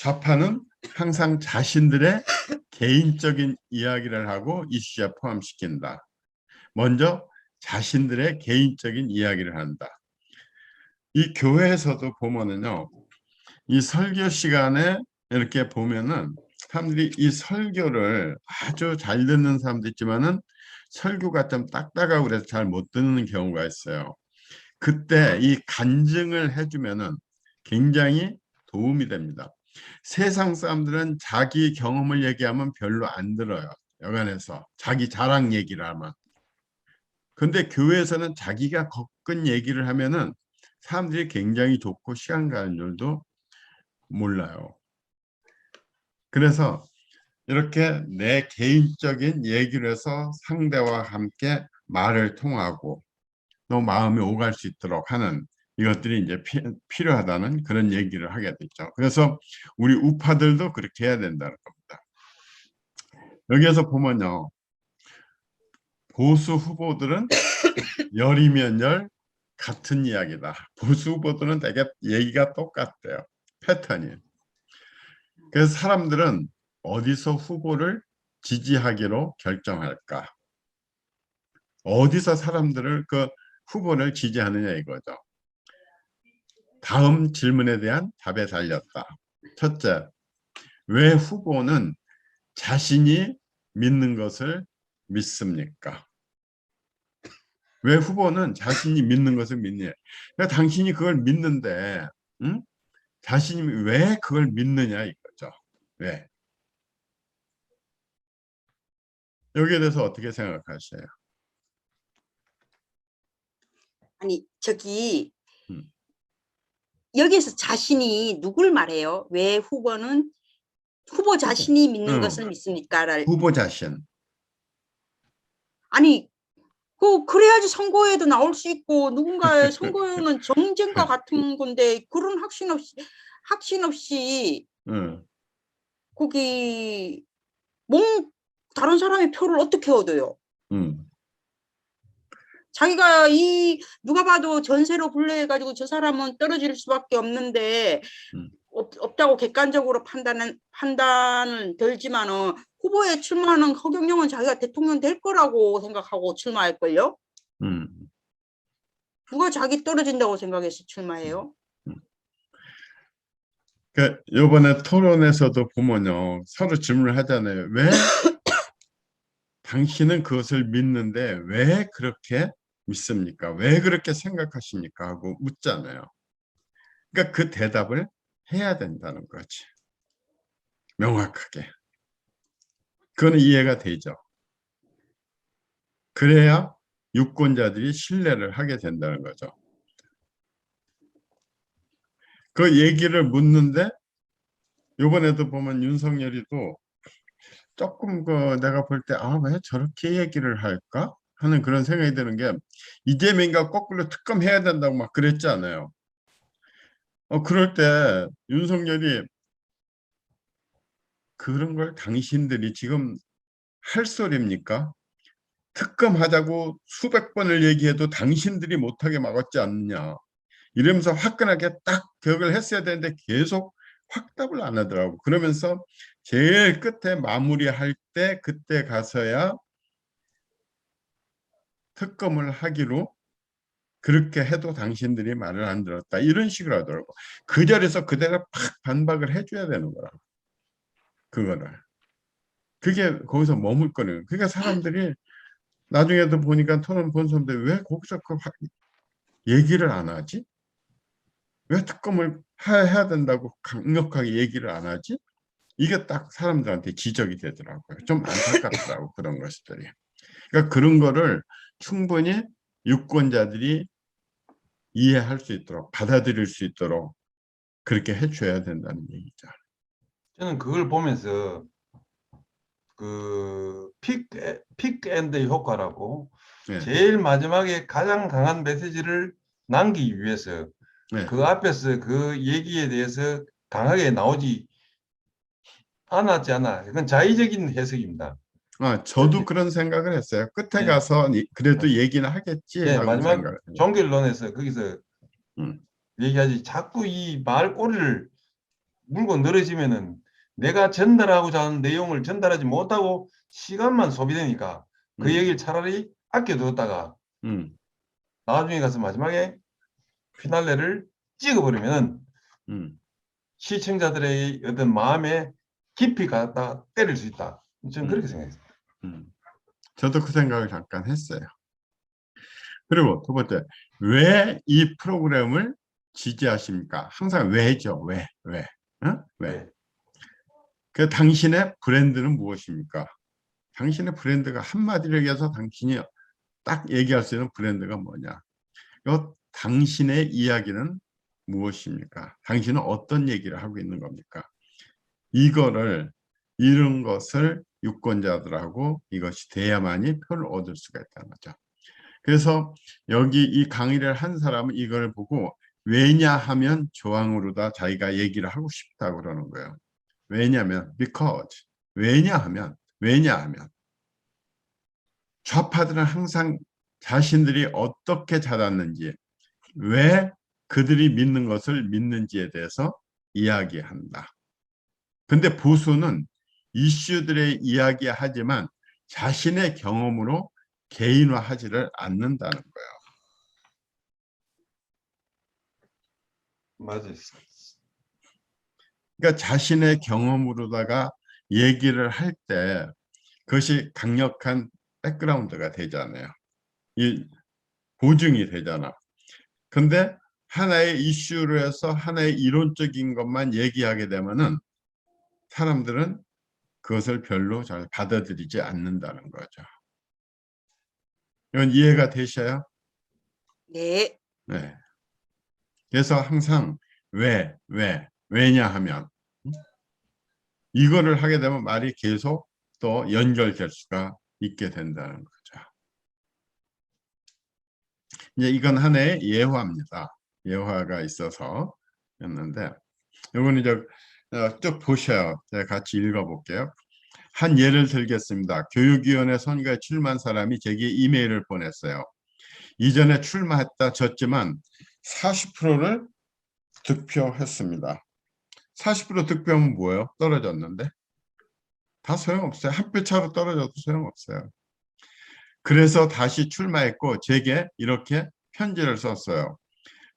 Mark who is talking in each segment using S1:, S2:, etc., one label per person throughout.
S1: 좌파는 항상 자신들의 개인적인 이야기를 하고 이슈에 포함시킨다. 먼저 자신들의 개인적인 이야기를 한다. 이 교회에서도 보면은요, 이 설교 시간에 이렇게 보면은 사람들이 이 설교를 아주 잘 듣는 사람도 있지만은 설교가 좀 딱딱하고 그래서 잘 못 듣는 경우가 있어요. 그때 이 간증을 해주면은 굉장히 도움이 됩니다. 세상 사람들은 자기 경험을 얘기하면 별로 안 들어요. 여간에서 자기 자랑 얘기를 하면. 근데 교회에서는 자기가 겪은 얘기를 하면은 사람들이 굉장히 좋고 시간 가는 줄도 몰라요. 그래서 이렇게 내 개인적인 얘기를 해서 상대와 함께 말을 통하고 또 마음이 오갈 수 있도록 하는 이것들이 이제 필요하다는 그런 얘기를 하게 됐죠. 그래서 우리 우파들도 그렇게 해야 된다는 겁니다. 여기에서 보면요. 보수 후보들은 열이면 열 같은 이야기다. 보수 후보들은 되게 얘기가 똑같대요. 패턴이. 그래서 사람들은 어디서 후보를 지지하기로 결정할까? 어디서 사람들을 그 후보를 지지하느냐 이거죠. 다음 질문에 대한 답에 달렸다. 첫째, 왜 후보는 자신이 믿는 것을 믿습니까? 왜 후보는 자신이 믿는 것을 믿냐? 그러니까 당신이 그걸 믿는데, 응? 자신이 왜 그걸 믿느냐 이거죠. 왜? 여기에 대해서 어떻게 생각하세요?
S2: 아니 저기
S1: 음.
S2: 여기에서 자신이 누굴 말해요? 왜 후보는 후보 자신이 믿는 것을 믿습니까를.
S1: 후보 자신.
S2: 아니 그래야지 선거에도 나올 수 있고 누군가의 선거는 정쟁과 같은 건데 그런 확신 없이 거기 다른 사람의 표를 어떻게 얻어요? 자기가 누가 봐도 전세로 분류해가지고 저 사람은 떨어질 수밖에 없는데 없다고 객관적으로 판단은 들지만은 후보에 출마하는 허경영은 자기가 대통령 될 거라고 생각하고 출마할걸요? 누가 자기 떨어진다고 생각해서 출마해요?
S1: 그 이번에 토론에서도 보면요. 서로 질문을 하잖아요. 왜 당신은 그것을 믿는데 왜 그렇게 믿습니까? 왜 그렇게 생각하십니까? 하고 묻잖아요. 그러니까 그 대답을 해야 된다는 거지. 명확하게. 그건 이해가 되죠. 그래야 유권자들이 신뢰를 하게 된다는 거죠. 그 얘기를 묻는데 이번에도 보면 윤석열이도 조금 내가 볼 때 왜 저렇게 얘기를 할까 하는 그런 생각이 드는 게 이재명과 거꾸로 특검해야 된다고 막 그랬잖아요. 그럴 때 윤석열이 그런 걸 당신들이 지금 할 소리입니까? 특검하자고 수백 번을 얘기해도 당신들이 못하게 막았지 않느냐. 이러면서 화끈하게 딱 격을 했어야 되는데 계속 확답을 안 하더라고. 그러면서 제일 끝에 마무리할 때 그때 가서야 특검을 하기로 그렇게 해도 당신들이 말을 안 들었다. 이런 식으로 하더라고. 그 자리에서 그대로 팍 반박을 해줘야 되는 거라고. 그거를. 그게 거기서 머물 거는. 그러니까 사람들이 나중에도 보니까 토론 본 사람들 왜 거기서 얘기를 안 하지? 왜 특검을 해야 된다고 강력하게 얘기를 안 하지? 이게 딱 사람들한테 지적이 되더라고요. 좀 안타깝더라고 그런 것들이. 그러니까 그런 거를 충분히 유권자들이 이해할 수 있도록 받아들일 수 있도록 그렇게 해줘야 된다는 얘기죠.
S3: 저는 그걸 보면서 픽앤드 효과라고
S1: 네.
S3: 제일 마지막에 가장 강한 메시지를 남기기 위해서
S1: 네.
S3: 그 앞에서 그 얘기에 대해서 강하게 나오지 않았지 않아. 이건 자의적인 해석입니다.
S1: 저도 그런 생각을 했어요. 끝에 가서 그래도 얘기는 하겠지 하고
S3: 마지막
S1: 생각을 해요.
S3: 종결론에서 거기서 얘기하지 자꾸 이 말꼬리를 물고 늘어지면은 내가 전달하고자 하는 내용을 전달하지 못하고 시간만 소비되니까 그 얘기를 차라리 아껴두었다가
S1: 음,
S3: 나중에 가서 마지막에 피날레를 찍어버리면
S1: 음,
S3: 시청자들의 어떤 마음에 깊이 갖다 때릴 수 있다. 저는 그렇게 생각했어요.
S1: 저도 그 생각을 잠깐 했어요. 그리고 두 번째, 왜 이 프로그램을 지지하십니까? 항상 왜죠. 왜? 응? 왜?
S3: 네.
S1: 그 당신의 브랜드는 무엇입니까? 당신의 브랜드가 한마디로 얘기해서 당신이 딱 얘기할 수 있는 브랜드가 뭐냐? 당신의 이야기는 무엇입니까? 당신은 어떤 얘기를 하고 있는 겁니까? 이런 것을 유권자들하고 이것이 돼야만이 표를 얻을 수가 있다는 거죠. 그래서 여기 이 강의를 한 사람은 이걸 보고 왜냐하면 조항으로다 자기가 얘기를 하고 싶다 그러는 거예요. 왜냐하면 because 왜냐하면 좌파들은 항상 자신들이 어떻게 자랐는지 왜 그들이 믿는 것을 믿는지에 대해서 이야기한다. 근데 보수는 이슈들의 이야기하지만 자신의 경험으로 개인화하지를 않는다는 거예요.
S3: 맞아요.
S1: 그러니까 자신의 경험으로다가 얘기를 할 때 그것이 강력한 백그라운드가 되잖아요. 이 보증이 되잖아. 근데 하나의 이슈로 해서 하나의 이론적인 것만 얘기하게 되면은 사람들은 그것을 별로 잘 받아들이지 않는다는 거죠. 이건 이해가 되셔요?
S2: 네.
S1: 네. 그래서 항상 왜냐하면 이거를 하게 되면 말이 계속 또 연결될 수가 있게 된다는 거죠. 이제 이건 하나의 예화입니다. 예화가 있어서 였는데 이건 이제 쭉 보셔요. 제가 같이 읽어볼게요. 한 예를 들겠습니다. 교육위원회 선거에 출마한 사람이 제게 이메일을 보냈어요. 이전에 출마했다 졌지만 40%를 득표했습니다. 40% 득표하면 뭐예요? 떨어졌는데? 다 소용없어요. 한 표 차로 떨어져도 소용없어요. 그래서 다시 출마했고 제게 이렇게 편지를 썼어요.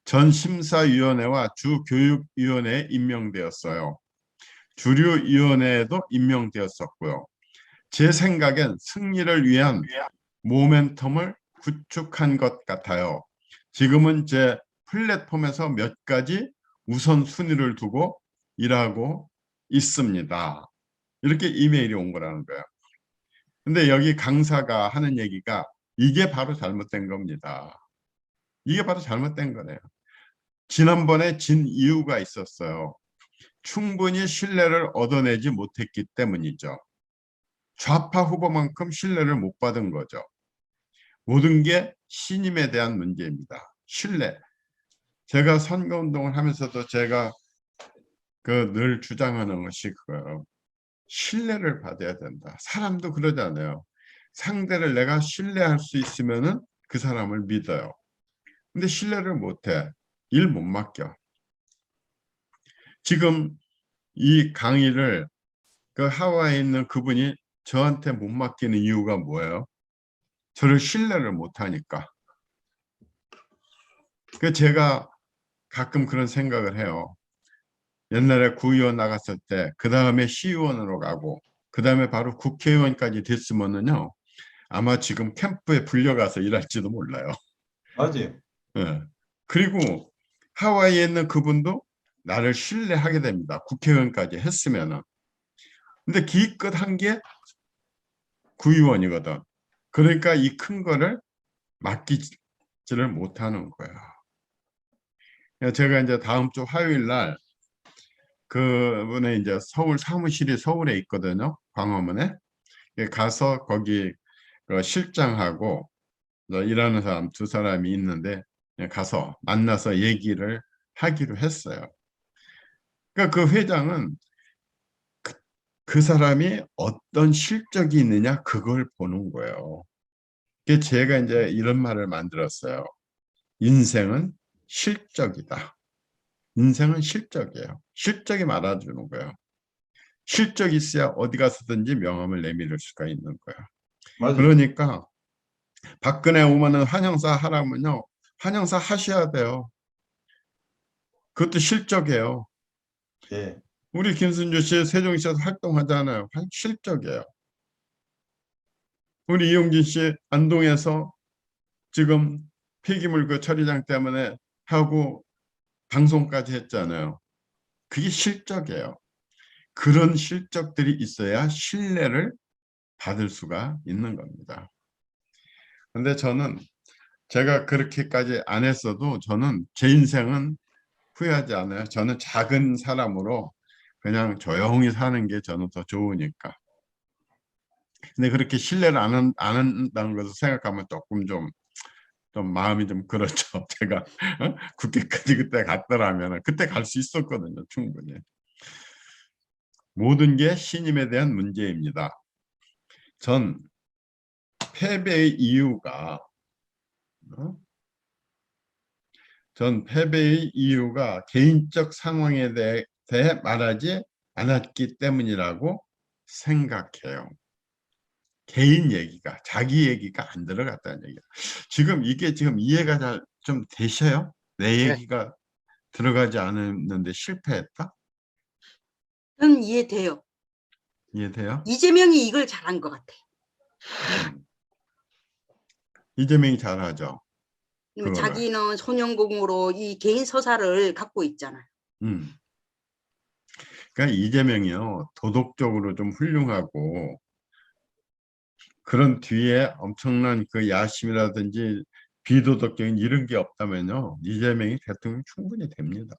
S1: 전 심사위원회와 주교육위원회에 임명되었어요. 주류위원회에도 임명되었었고요. 제 생각엔 승리를 위한 모멘텀을 구축한 것 같아요. 지금은 제 플랫폼에서 몇 가지 우선순위를 두고 일하고 있습니다. 이렇게 이메일이 온 거라는 거예요. 근데 여기 강사가 하는 얘기가 이게 바로 잘못된 겁니다. 이게 바로 잘못된 거네요. 지난번에 진 이유가 있었어요. 충분히 신뢰를 얻어내지 못했기 때문이죠. 좌파 후보만큼 신뢰를 못 받은 거죠. 모든 게 신임에 대한 문제입니다. 신뢰. 제가 선거운동을 하면서도 제가 늘 주장하는 것이 그거예요. 신뢰를 받아야 된다. 사람도 그러잖아요. 상대를 내가 신뢰할 수 있으면은 그 사람을 믿어요. 근데 신뢰를 못해. 일 못 맡겨. 지금 이 강의를 그 하와이에 있는 그분이 저한테 못 맡기는 이유가 뭐예요? 저를 신뢰를 못하니까. 그 제가 가끔 그런 생각을 해요. 옛날에 구의원 나갔을 때 그 다음에 시의원으로 가고 그 다음에 바로 국회의원까지 됐으면은요 아마 지금 캠프에 불려가서 일할지도 몰라요.
S3: 맞아요.
S1: 예. 그리고 하와이에 있는 그분도 나를 신뢰하게 됩니다. 국회의원까지 했으면은. 근데 기껏 한 게 구의원이거든. 그러니까 이 큰 거를 맡기지를 못하는 거야. 제가 이제 다음 주 화요일 날 그분의 이제 서울 사무실이 서울에 있거든요. 광화문에. 가서 거기 실장하고 일하는 사람 두 사람이 있는데 가서 만나서 얘기를 하기로 했어요. 그러니까 그 회장은 그 사람이 어떤 실적이 있느냐 그걸 보는 거예요. 그래서 제가 이제 이런 말을 만들었어요. 인생은 실적이다. 인생은 실적이에요. 실적이 말아주는 거예요. 실적이 있어야 어디 가서든지 명함을 내밀을 수가 있는 거예요.
S3: 맞아요.
S1: 그러니까 박근혜 오면은 환영사 하라면요. 환영사 하셔야 돼요. 그것도 실적이에요.
S3: 예.
S1: 우리 김순주 씨 세종시에서 활동하잖아요. 실적이에요. 우리 이용진 씨 안동에서 지금 폐기물 그 처리장 때문에 하고 방송까지 했잖아요. 그게 실적이에요. 그런 실적들이 있어야 신뢰를 받을 수가 있는 겁니다. 근데 저는 제가 그렇게까지 안 했어도 저는 제 인생은 후회하지 않아요. 저는 작은 사람으로 그냥 조용히 사는 게 저는 더 좋으니까. 근데 그렇게 신뢰를 안 한다는 것을 생각하면 조금 좀 마음이 좀 그렇죠. 제가 국회까지 그때 갔더라면 그때 갈 수 있었거든요. 충분히. 모든 게 신임에 대한 문제입니다. 전 패배의 이유가 개인적 상황에 대해 말하지 않았기 때문이라고 생각해요. 개인 얘기가, 자기 얘기가 안 들어갔다는 얘기야. 지금 이게 지금 이해가 잘 좀 되셔요? 내 얘기가 들어가지 않았는데 실패했다?
S2: 저는 이해돼요.
S1: 이해돼요?
S2: 이재명이 이걸 잘한 것 같아요.
S1: 이재명이 잘하죠. 그거를.
S2: 자기는 소년공으로 이 개인 서사를 갖고 있잖아요.
S1: 그러니까 이재명이요. 도덕적으로 좀 훌륭하고 그런 뒤에 엄청난 그 야심이라든지 비도덕적인 이런 게 없다면요. 이재명이 대통령이 충분히 됩니다.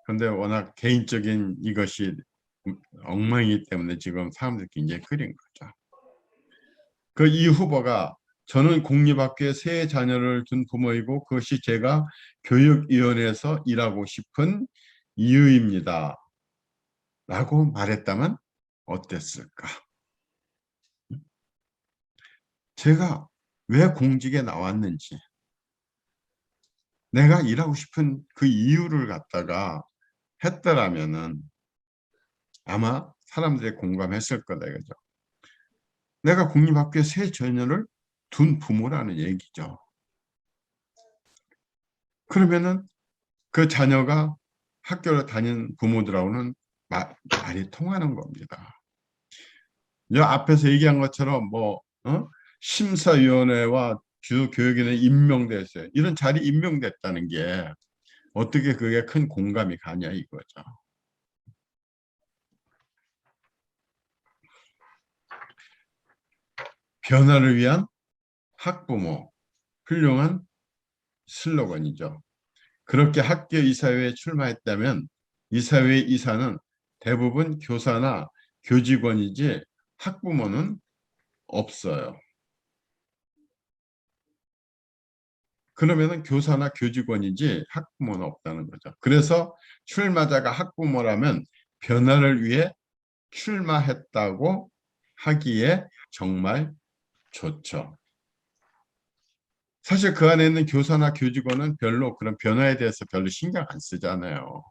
S1: 그런데 워낙 개인적인 이것이 엉망이기 때문에 지금 사람들이 굉장히 끓인 거죠. 그 이 후보가 저는 공립학교에 세 자녀를 둔 부모이고 그것이 제가 교육위원회에서 일하고 싶은 이유입니다. 라고 말했다면 어땠을까? 제가 왜 공직에 나왔는지 내가 일하고 싶은 그 이유를 갖다가 했더라면은 아마 사람들이 공감했을 거다 이거죠. 내가 공립학교에 세 자녀를 둔 부모라는 얘기죠. 그러면은 그 자녀가 학교를 다닌 부모들하고는 말이 통하는 겁니다. 저 앞에서 얘기한 것처럼 심사위원회와 주교육위원회 임명됐어요. 이런 자리 임명됐다는 게 어떻게 그게 큰 공감이 가냐 이거죠. 변화를 위한 학부모, 훌륭한 슬로건이죠. 그렇게 학교 이사회에 출마했다면 이사회 이사는 대부분 교사나 교직원이지 학부모는 없어요. 그러면은 교사나 교직원이지 학부모는 없다는 거죠. 그래서 출마자가 학부모라면 변화를 위해 출마했다고 하기에 정말 좋죠. 사실 그 안에 있는 교사나 교직원은 별로 그런 변화에 대해서 별로 신경 안 쓰잖아요.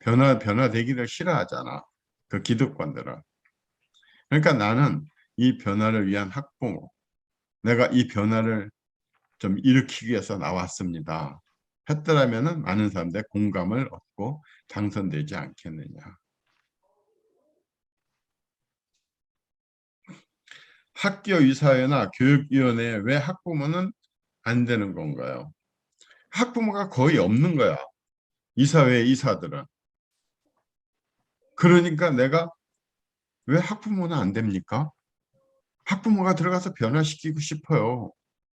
S1: 변화되기를 싫어하잖아. 그 기득권들은. 그러니까 나는 이 변화를 위한 학부모, 내가 이 변화를 좀 일으키기 위해서 나왔습니다. 했더라면은 많은 사람들의 공감을 얻고 당선되지 않겠느냐. 학교이사회나 교육위원회에 왜 학부모는 안 되는 건가요? 학부모가 거의 없는 거야. 이사회 이사들은. 그러니까 내가 왜 학부모는 안 됩니까? 학부모가 들어가서 변화시키고 싶어요.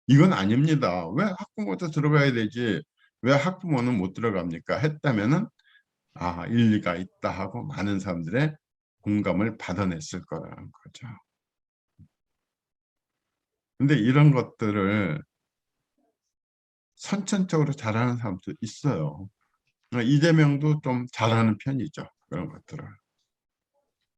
S1: 이건 아닙니다. 왜 학부모도 들어가야 되지? 왜 학부모는 못 들어갑니까? 했다면은 일리가 있다 하고 많은 사람들의 공감을 받아냈을 거라는 거죠. 근데 이런 것들을 선천적으로 잘하는 사람도 있어요. 이재명도 좀 잘하는 편이죠. 그런 것들을.